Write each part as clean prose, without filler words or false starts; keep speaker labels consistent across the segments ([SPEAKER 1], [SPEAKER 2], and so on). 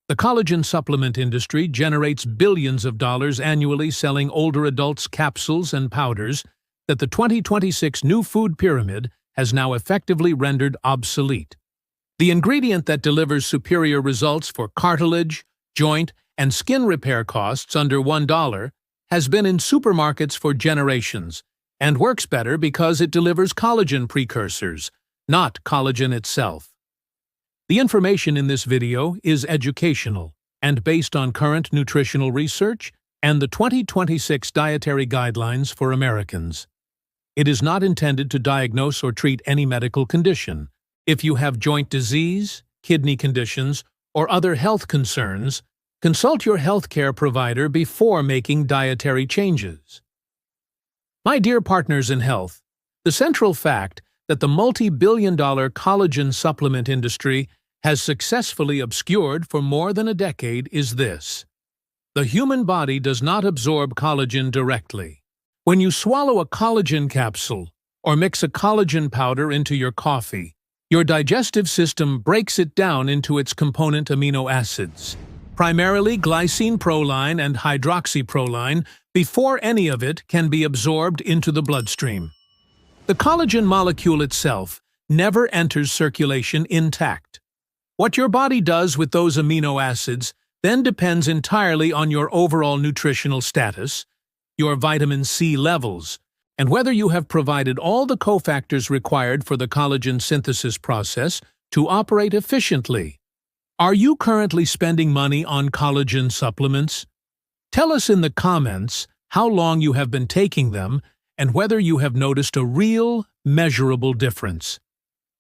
[SPEAKER 1] The collagen supplement industry generates billions of dollars annually selling older adults capsules and powders that the 2026 new food pyramid has now effectively rendered obsolete. The ingredient that delivers superior results for cartilage, joint, and skin repair costs under $1 has been in supermarkets for generations and works better because it delivers collagen precursors, not collagen itself. The information in this video is educational and based on current nutritional research and the 2026 Dietary Guidelines for Americans. It is not intended to diagnose or treat any medical condition. If you have joint disease, kidney conditions, or other health concerns, consult your healthcare provider before making dietary changes. My dear partners in health, the central fact that the multi-billion-dollar collagen supplement industry has successfully obscured for more than a decade is this. The human body does not absorb collagen directly. When you swallow a collagen capsule or mix a collagen powder into your coffee, your digestive system breaks it down into its component amino acids, primarily glycine proline and hydroxyproline, before any of it can be absorbed into the bloodstream. The collagen molecule itself never enters circulation intact. What your body does with those amino acids then depends entirely on your overall nutritional status, your vitamin C levels, and whether you have provided all the cofactors required for the collagen synthesis process to operate efficiently. Are you currently spending money on collagen supplements? Tell us in the comments how long you have been taking them and whether you have noticed a real, measurable difference.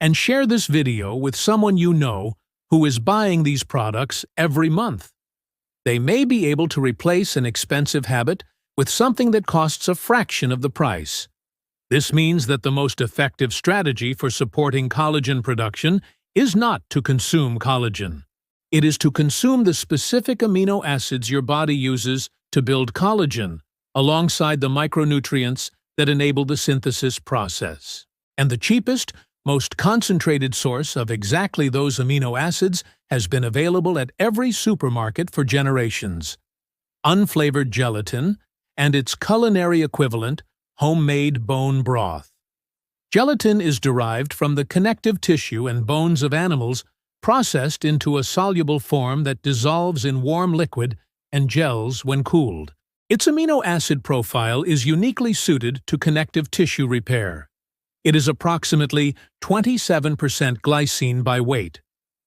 [SPEAKER 1] And share this video with someone you know who is buying these products every month. They may be able to replace an expensive habit with something that costs a fraction of the price. This means that the most effective strategy for supporting collagen production is not to consume collagen. It is to consume the specific amino acids your body uses to build collagen, alongside the micronutrients that enable the synthesis process. And the cheapest, most concentrated source of exactly those amino acids has been available at every supermarket for generations: unflavored gelatin and its culinary equivalent, homemade bone broth. Gelatin is derived from the connective tissue and bones of animals processed into a soluble form that dissolves in warm liquid and gels when cooled. Its amino acid profile is uniquely suited to connective tissue repair. It is approximately 27% glycine by weight,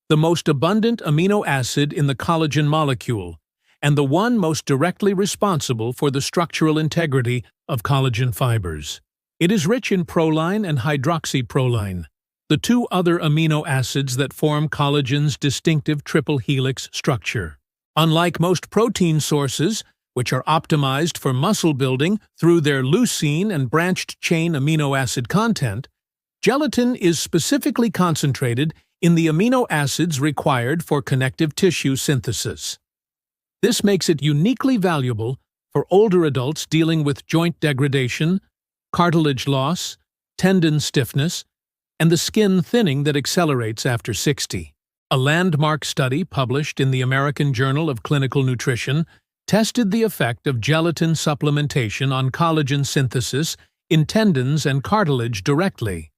[SPEAKER 1] the most abundant amino acid in the collagen molecule, and the one most directly responsible for the structural integrity of collagen fibers. It is rich in proline and hydroxyproline, the two other amino acids that form collagen's distinctive triple helix structure. Unlike most protein sources, which are optimized for muscle building through their leucine and branched-chain amino acid content, gelatin is specifically concentrated in the amino acids required for connective tissue synthesis. This makes it uniquely valuable for older adults dealing with joint degradation, cartilage loss, tendon stiffness, and the skin thinning that accelerates after 60. A landmark study published in the American Journal of Clinical Nutrition tested the effect of gelatin supplementation on collagen synthesis in tendons and cartilage directly.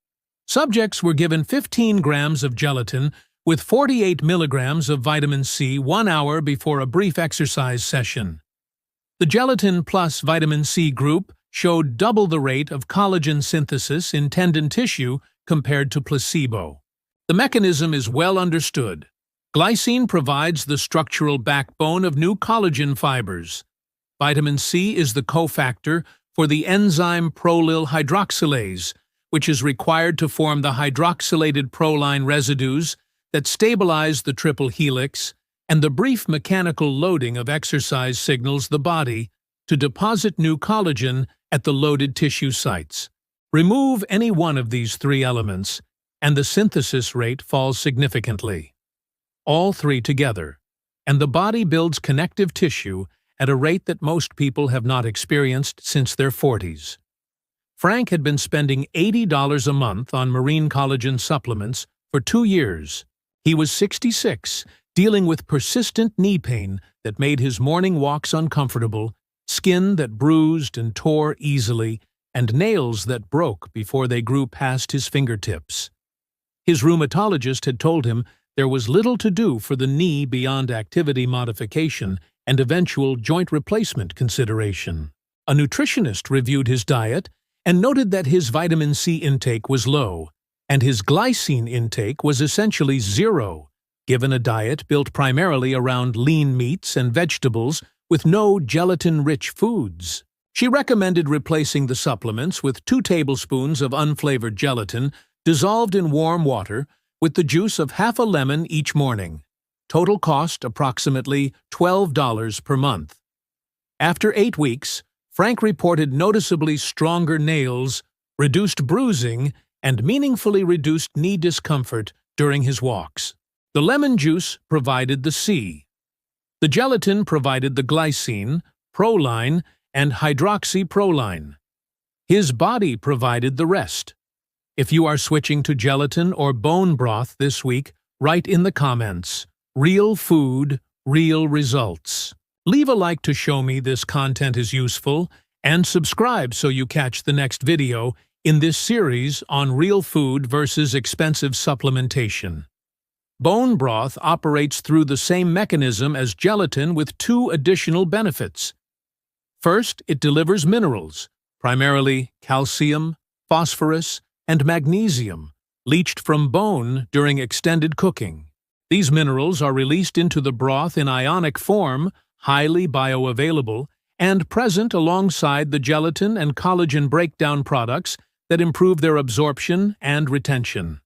[SPEAKER 1] Subjects were given 15 grams of gelatin with 48 milligrams of vitamin C 1 hour before a brief exercise session. The gelatin plus vitamin C group showed double the rate of collagen synthesis in tendon tissue compared to placebo. The mechanism is well understood. Glycine provides the structural backbone of new collagen fibers. Vitamin C is the cofactor for the enzyme prolyl hydroxylase, which is required to form the hydroxylated proline residues that stabilize the triple helix, and the brief mechanical loading of exercise signals the body to deposit new collagen at the loaded tissue sites. Remove any one of these three elements, and the synthesis rate falls significantly. All three together, and the body builds connective tissue at a rate that most people have not experienced since their 40s. Frank had been spending $80 a month on marine collagen supplements for 2 years. He was 66, dealing with persistent knee pain that made his morning walks uncomfortable, skin that bruised and tore easily, and nails that broke before they grew past his fingertips. His rheumatologist had told him there was little to do for the knee beyond activity modification and eventual joint replacement consideration. A nutritionist reviewed his diet and noted that his vitamin C intake was low, and his glycine intake was essentially zero, given a diet built primarily around lean meats and vegetables with no gelatin-rich foods. She recommended replacing the supplements with 2 tablespoons of unflavored gelatin dissolved in warm water with the juice of half a lemon each morning. Total cost approximately $12 per month. After 8 weeks, Frank reported noticeably stronger nails, reduced bruising, and meaningfully reduced knee discomfort during his walks. The lemon juice provided the C. The gelatin provided the glycine, proline, and hydroxyproline. His body provided the rest. If you are switching to gelatin or bone broth this week, write in the comments, "Real food, real results." Leave a like to show me this content is useful, and subscribe so you catch the next video in this series on real food versus expensive supplementation. Bone broth operates through the same mechanism as gelatin with 2 additional benefits. First, it delivers minerals, primarily calcium, phosphorus, and magnesium, leached from bone during extended cooking. These minerals are released into the broth in ionic form, highly bioavailable, and present alongside the gelatin and collagen breakdown products that improve their absorption and retention.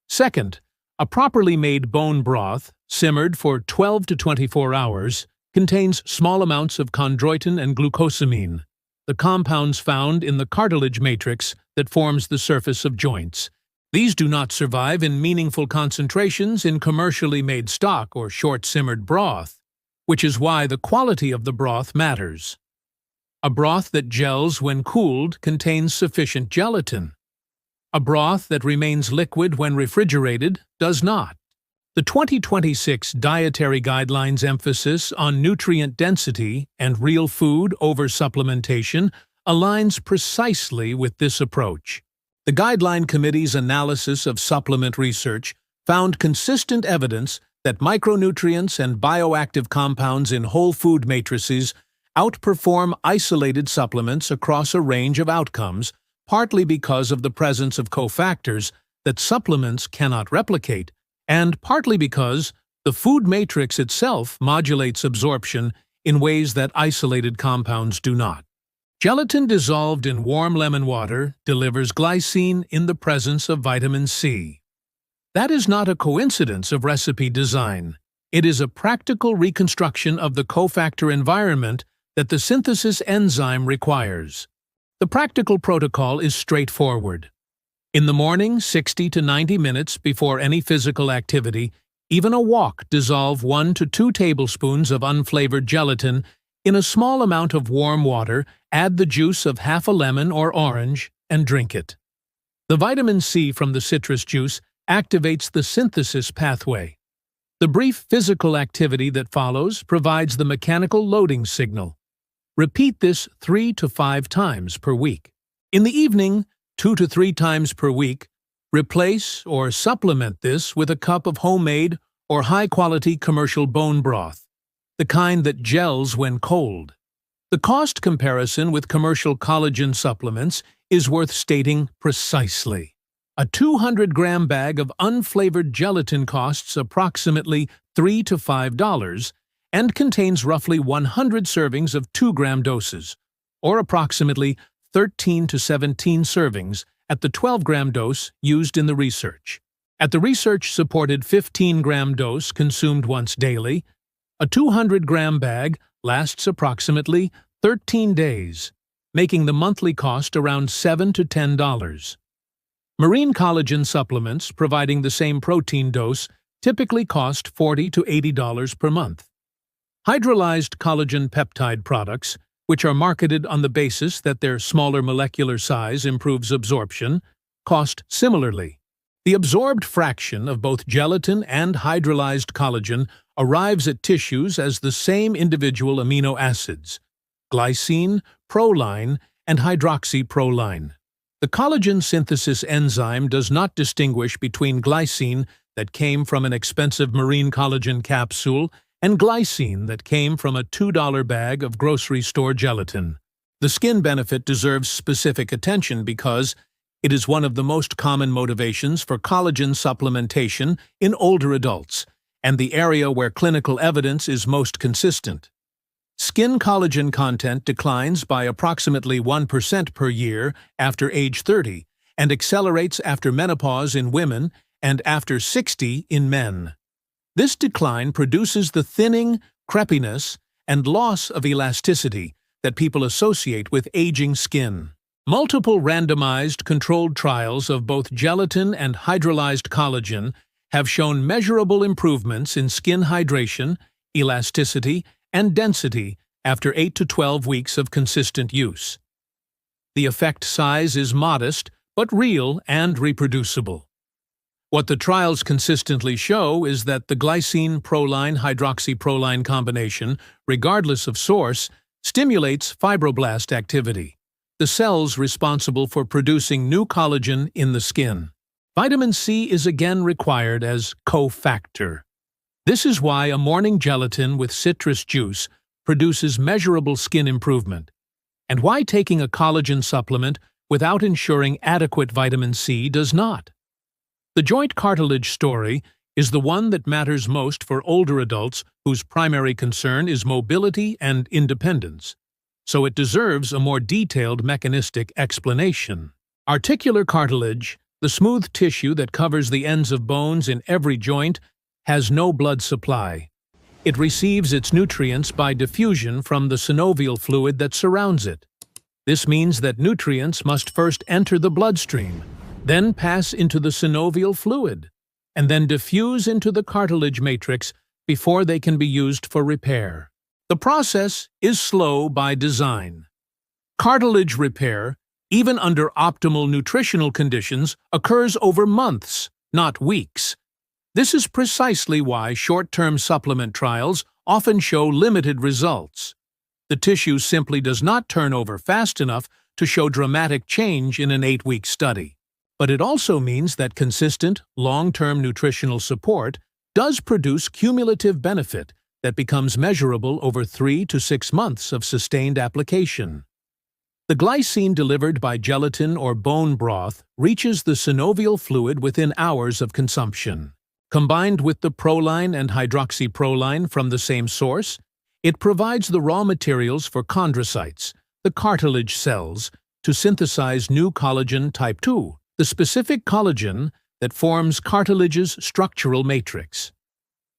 [SPEAKER 1] Second, a properly made bone broth, simmered for 12 to 24 hours, contains small amounts of chondroitin and glucosamine, the compounds found in the cartilage matrix that forms the surface of joints. These do not survive in meaningful concentrations in commercially made stock or short-simmered broth, which is why the quality of the broth matters. A broth that gels when cooled contains sufficient gelatin. A broth that remains liquid when refrigerated does not. The 2026 Dietary Guidelines emphasis on nutrient density and real food over supplementation aligns precisely with this approach. The Guideline Committee's analysis of supplement research found consistent evidence that micronutrients and bioactive compounds in whole food matrices outperform isolated supplements across a range of outcomes, partly because of the presence of cofactors that supplements cannot replicate, and partly because the food matrix itself modulates absorption in ways that isolated compounds do not. Gelatin dissolved in warm lemon water delivers glycine in the presence of vitamin C. That is not a coincidence of recipe design. It is a practical reconstruction of the cofactor environment that the synthesis enzyme requires. The practical protocol is straightforward. In the morning, 60 to 90 minutes before any physical activity, even a walk, dissolve 1 to 2 tablespoons of unflavored gelatin in a small amount of warm water, add the juice of half a lemon or orange, and drink it. The vitamin C from the citrus juice activates the synthesis pathway. The brief physical activity that follows provides the mechanical loading signal. Repeat this 3 to 5 times per week. In the evening, 2 to 3 times per week, replace or supplement this with a cup of homemade or high-quality commercial bone broth, the kind that gels when cold. The cost comparison with commercial collagen supplements is worth stating precisely. A 200-gram bag of unflavored gelatin costs approximately $3 to $5 and contains roughly 100 servings of 2-gram doses, or approximately 13 to 17 servings at the 12-gram dose used in the research. At the research-supported 15-gram dose consumed once daily, a 200-gram bag lasts approximately 13 days, making the monthly cost around $7 to $10. Marine collagen supplements providing the same protein dose typically cost $40 to $80 per month. Hydrolyzed collagen peptide products, which are marketed on the basis that their smaller molecular size improves absorption, cost similarly. The absorbed fraction of both gelatin and hydrolyzed collagen arrives at tissues as the same individual amino acids: glycine, proline, and hydroxyproline. The collagen synthesis enzyme does not distinguish between glycine that came from an expensive marine collagen capsule and glycine that came from a $2 bag of grocery store gelatin. The skin benefit deserves specific attention because it is one of the most common motivations for collagen supplementation in older adults, and the area where clinical evidence is most consistent. Skin collagen content declines by approximately 1% per year after age 30 and accelerates after menopause in women and after 60 in men. This decline produces the thinning, crepiness, and loss of elasticity that people associate with aging skin. Multiple randomized controlled trials of both gelatin and hydrolyzed collagen have shown measurable improvements in skin hydration, elasticity, and density after 8 to 12 weeks of consistent use. The effect size is modest, but real and reproducible. What the trials consistently show is that the glycine-proline-hydroxyproline combination, regardless of source, stimulates fibroblast activity, the cells responsible for producing new collagen in the skin. Vitamin C is again required as cofactor. This is why a morning gelatin with citrus juice produces measurable skin improvement, and why taking a collagen supplement without ensuring adequate vitamin C does not. The joint cartilage story is the one that matters most for older adults whose primary concern is mobility and independence, so it deserves a more detailed mechanistic explanation. Articular cartilage, the smooth tissue that covers the ends of bones in every joint, has no blood supply. It receives its nutrients by diffusion from the synovial fluid that surrounds it. This means that nutrients must first enter the bloodstream, then pass into the synovial fluid, and then diffuse into the cartilage matrix before they can be used for repair. The process is slow by design. Cartilage repair, even under optimal nutritional conditions, occurs over months, not weeks. This is precisely why short-term supplement trials often show limited results. The tissue simply does not turn over fast enough to show dramatic change in an 8-week study. But it also means that consistent, long-term nutritional support does produce cumulative benefit that becomes measurable over 3 to 6 months of sustained application. The glycine delivered by gelatin or bone broth reaches the synovial fluid within hours of consumption. Combined with the proline and hydroxyproline from the same source, it provides the raw materials for chondrocytes, the cartilage cells, to synthesize new collagen type 2, the specific collagen that forms cartilage's structural matrix.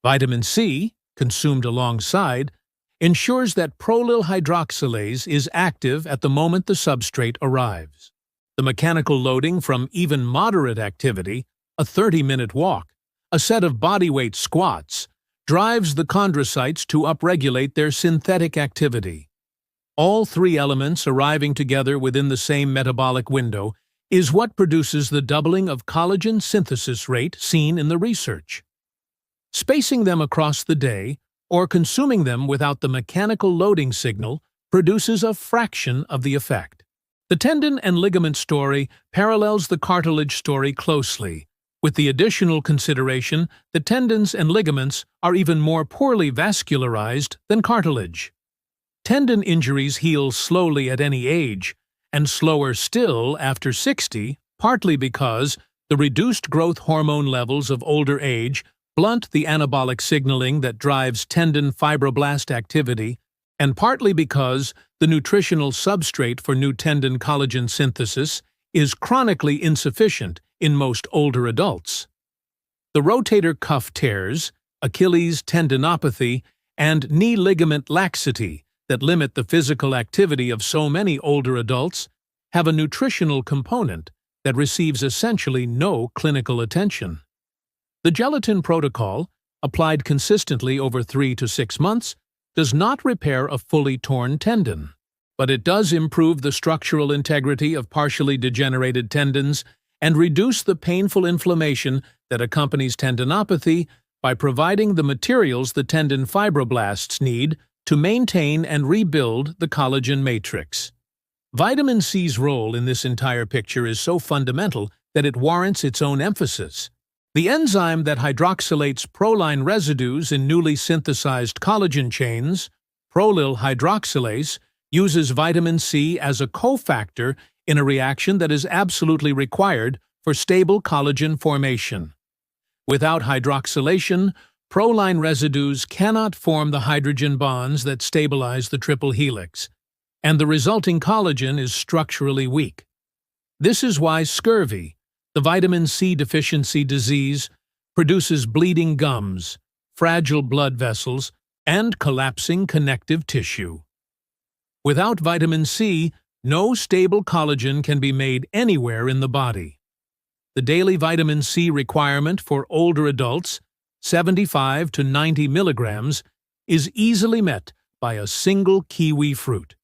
[SPEAKER 1] Vitamin C, consumed alongside, ensures that prolyl hydroxylase is active at the moment the substrate arrives. The mechanical loading from even moderate activity, a 30-minute walk, a set of bodyweight squats, drives the chondrocytes to upregulate their synthetic activity. All three elements arriving together within the same metabolic window is what produces the doubling of collagen synthesis rate seen in the research. Spacing them across the day, or consuming them without the mechanical loading signal, produces a fraction of the effect. The tendon and ligament story parallels the cartilage story closely, with the additional consideration that tendons and ligaments are even more poorly vascularized than cartilage. Tendon injuries heal slowly at any age, and slower still after 60, partly because the reduced growth hormone levels of older age blunt the anabolic signaling that drives tendon fibroblast activity, and partly because the nutritional substrate for new tendon collagen synthesis is chronically insufficient in most older adults. The rotator cuff tears, Achilles tendinopathy, and knee ligament laxity that limit the physical activity of so many older adults have a nutritional component that receives essentially no clinical attention. The gelatin protocol, applied consistently over 3 to 6 months, does not repair a fully torn tendon, but it does improve the structural integrity of partially degenerated tendons and reduce the painful inflammation that accompanies tendinopathy by providing the materials the tendon fibroblasts need to maintain and rebuild the collagen matrix. Vitamin C's role in this entire picture is so fundamental that it warrants its own emphasis. The enzyme that hydroxylates proline residues in newly synthesized collagen chains, prolyl hydroxylase, uses vitamin C as a cofactor in a reaction that is absolutely required for stable collagen formation. Without hydroxylation, proline residues cannot form the hydrogen bonds that stabilize the triple helix, and the resulting collagen is structurally weak. This is why scurvy, the vitamin C deficiency disease, produces bleeding gums, fragile blood vessels, and collapsing connective tissue. Without vitamin C, no stable collagen can be made anywhere in the body. The daily vitamin C requirement for older adults, 75 to 90 milligrams, is easily met by a single kiwi fruit,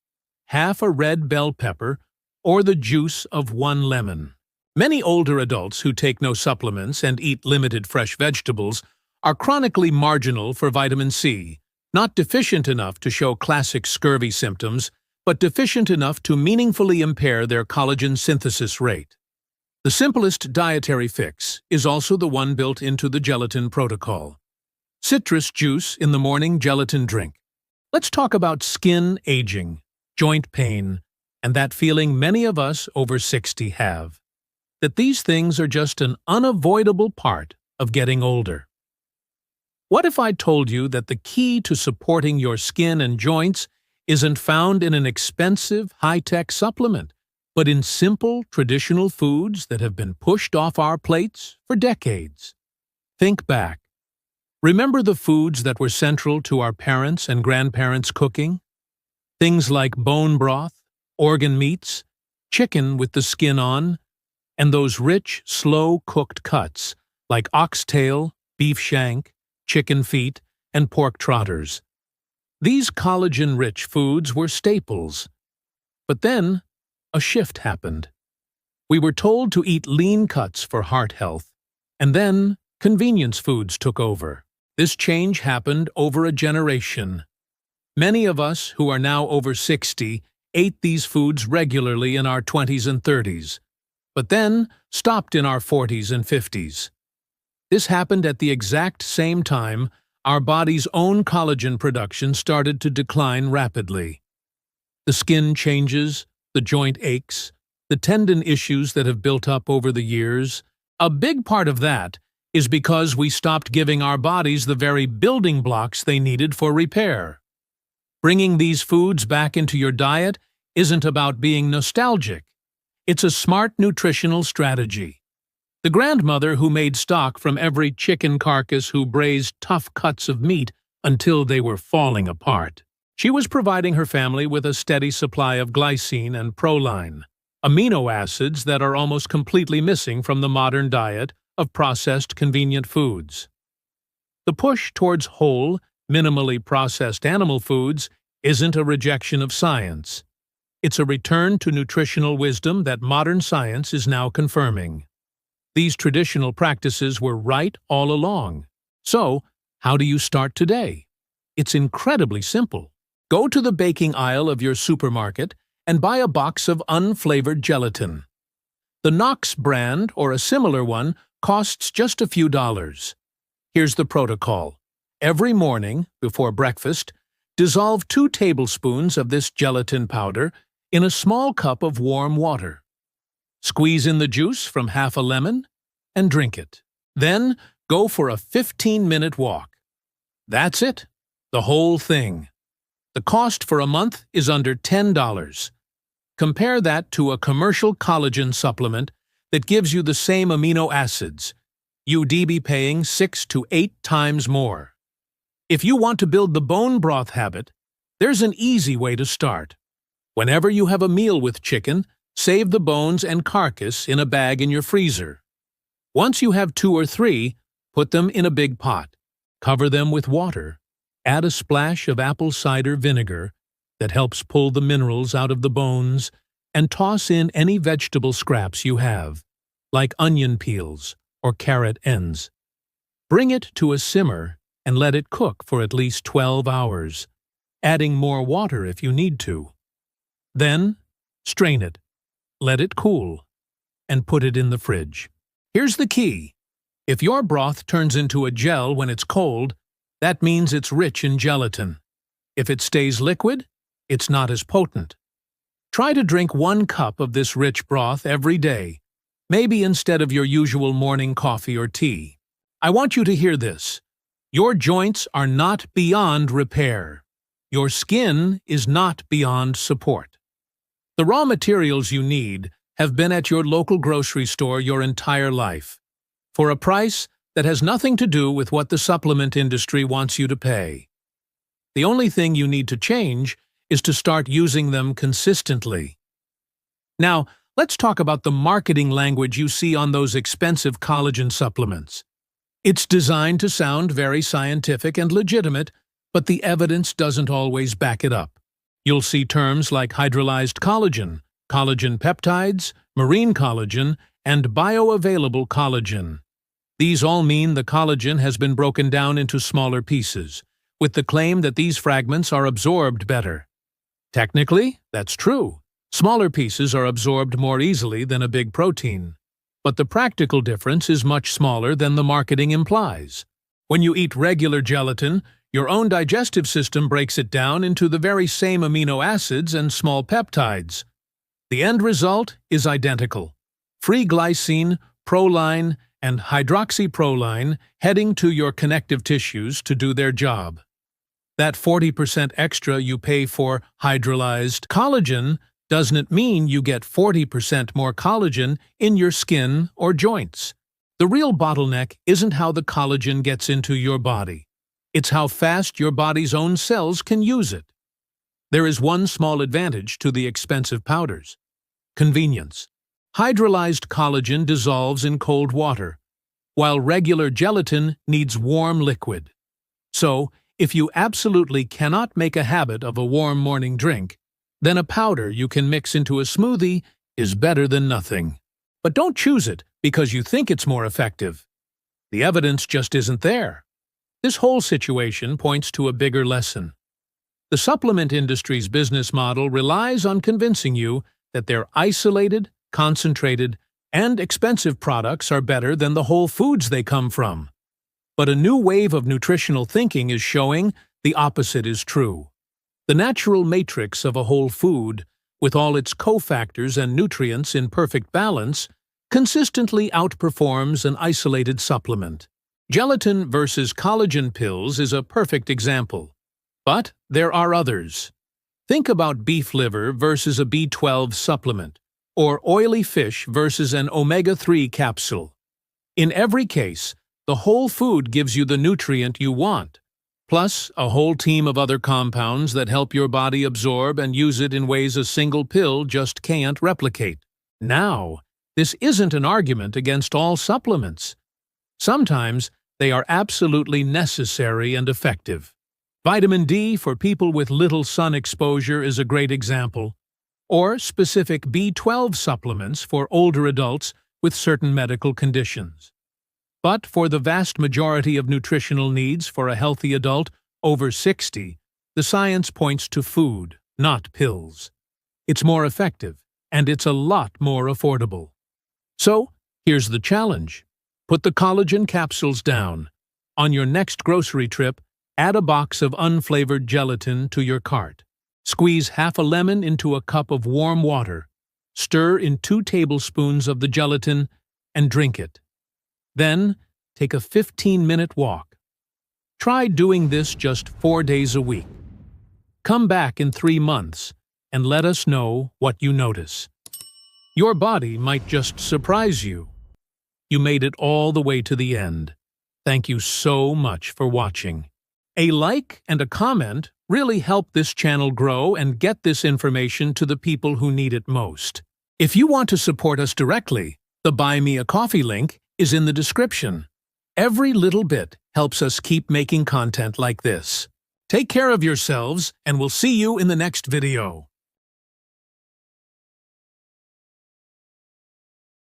[SPEAKER 1] half a red bell pepper, or the juice of one lemon. Many older adults who take no supplements and eat limited fresh vegetables are chronically marginal for vitamin C, not deficient enough to show classic scurvy symptoms, but deficient enough to meaningfully impair their collagen synthesis rate. The simplest dietary fix is also the one built into the gelatin protocol. Citrus juice in the morning gelatin drink. Let's talk about skin aging, joint pain, and that feeling many of us over 60 have. That these things are just an unavoidable part of getting older. What if I told you that the key to supporting your skin and joints isn't found in an expensive, high-tech supplement, but in simple, traditional foods that have been pushed off our plates for decades? Think back. Remember the foods that were central to our parents' and grandparents' cooking? Things like bone broth, organ meats, chicken with the skin on, and those rich, slow-cooked cuts like oxtail, beef shank, chicken feet, and pork trotters. These collagen-rich foods were staples. But then, a shift happened. We were told to eat lean cuts for heart health, and then convenience foods took over. This change happened over a generation. Many of us who are now over 60 ate these foods regularly in our 20s and 30s, but then stopped in our 40s and 50s. This happened at the exact same time our body's own collagen production started to decline rapidly. The skin changes, the joint aches, the tendon issues that have built up over the years. A big part of that is because we stopped giving our bodies the very building blocks they needed for repair. Bringing these foods back into your diet isn't about being nostalgic. It's a smart nutritional strategy. The grandmother who made stock from every chicken carcass who braised tough cuts of meat until they were falling apart. She was providing her family with a steady supply of glycine and proline, amino acids that are almost completely missing from the modern diet of processed convenient foods. The push towards whole, minimally processed animal foods isn't a rejection of science. It's a return to nutritional wisdom that modern science is now confirming. These traditional practices were right all along. So, how do you start today? It's incredibly simple. Go to the baking aisle of your supermarket and buy a box of unflavored gelatin. The Knox brand or a similar one costs just a few dollars. Here's the protocol. Every morning, before breakfast, dissolve 2 tablespoons of this gelatin powder in a small cup of warm water. Squeeze in the juice from half a lemon and drink it. Then, go for a 15-minute walk. That's it. The whole thing. The cost for a month is under $10. Compare that to a commercial collagen supplement that gives you the same amino acids. You'd be paying 6 to 8 times more. If you want to build the bone broth habit, there's an easy way to start. Whenever you have a meal with chicken, save the bones and carcass in a bag in your freezer. Once you have 2 or 3, put them in a big pot. Cover them with water. Add a splash of apple cider vinegar that helps pull the minerals out of the bones, and toss in any vegetable scraps you have. like onion peels or carrot ends. Bring it to a simmer and let it cook for at least 12 hours, adding more water if you need to. Then, strain it, let it cool, and put it in the fridge. Here's the key. If your broth turns into a gel when it's cold, that means it's rich in gelatin. If it stays liquid, it's not as potent. Try to drink 1 cup of this rich broth every day, maybe instead of your usual morning coffee or tea. I want you to hear this. Your joints are not beyond repair. Your skin is not beyond support. The raw materials you need have been at your local grocery store your entire life, for a price that has nothing to do with what the supplement industry wants you to pay. The only thing you need to change is to start using them consistently. Now, let's talk about the marketing language you see on those expensive collagen supplements. It's designed to sound very scientific and legitimate, but the evidence doesn't always back it up. You'll see terms like hydrolyzed collagen, collagen peptides, marine collagen, and bioavailable collagen. These all mean the collagen has been broken down into smaller pieces, with the claim that these fragments are absorbed better. Technically, that's true. Smaller pieces are absorbed more easily than a big protein. But the practical difference is much smaller than the marketing implies. When you eat regular gelatin, your own digestive system breaks it down into the very same amino acids and small peptides. The end result is identical. Free glycine, proline, and hydroxyproline heading to your connective tissues to do their job. That 40% extra you pay for hydrolyzed collagen doesn't mean you get 40% more collagen in your skin or joints. The real bottleneck isn't how the collagen gets into your body. It's how fast your body's own cells can use it. There is one small advantage to the expensive powders: convenience. Hydrolyzed collagen dissolves in cold water, while regular gelatin needs warm liquid. So, if you absolutely cannot make a habit of a warm morning drink, then a powder you can mix into a smoothie is better than nothing. But don't choose it because you think it's more effective. The evidence just isn't there. This whole situation points to a bigger lesson. The supplement industry's business model relies on convincing you that their isolated, concentrated, and expensive products are better than the whole foods they come from. But a new wave of nutritional thinking is showing the opposite is true. The natural matrix of a whole food, with all its cofactors and nutrients in perfect balance, consistently outperforms an isolated supplement. Gelatin versus collagen pills is a perfect example. But there are others. Think about beef liver versus a B12 supplement, or oily fish versus an omega-3 capsule. In every case, the whole food gives you the nutrient you want, plus a whole team of other compounds that help your body absorb and use it in ways a single pill just can't replicate. Now, this isn't an argument against all supplements. Sometimes they are absolutely necessary and effective. Vitamin D for people with little sun exposure is a great example, or specific B12 supplements for older adults with certain medical conditions. But for the vast majority of nutritional needs for a healthy adult over 60, the science points to food, not pills. It's more effective, and it's a lot more affordable. So, here's the challenge. Put the collagen capsules down. On your next grocery trip, add a box of unflavored gelatin to your cart. Squeeze half a lemon into a cup of warm water. Stir in 2 tablespoons of the gelatin and drink it. Then, take a 15-minute walk. Try doing this just 4 days a week. Come back in 3 months and let us know what you notice. Your body might just surprise you. You made it all the way to the end. Thank you so much for watching. A like and a comment really help this channel grow and get this information to the people who need it most. If you want to support us directly, the Buy Me a Coffee link is in the description. Every little bit helps us keep making content like this. Take care of yourselves, and we'll see you in the next video.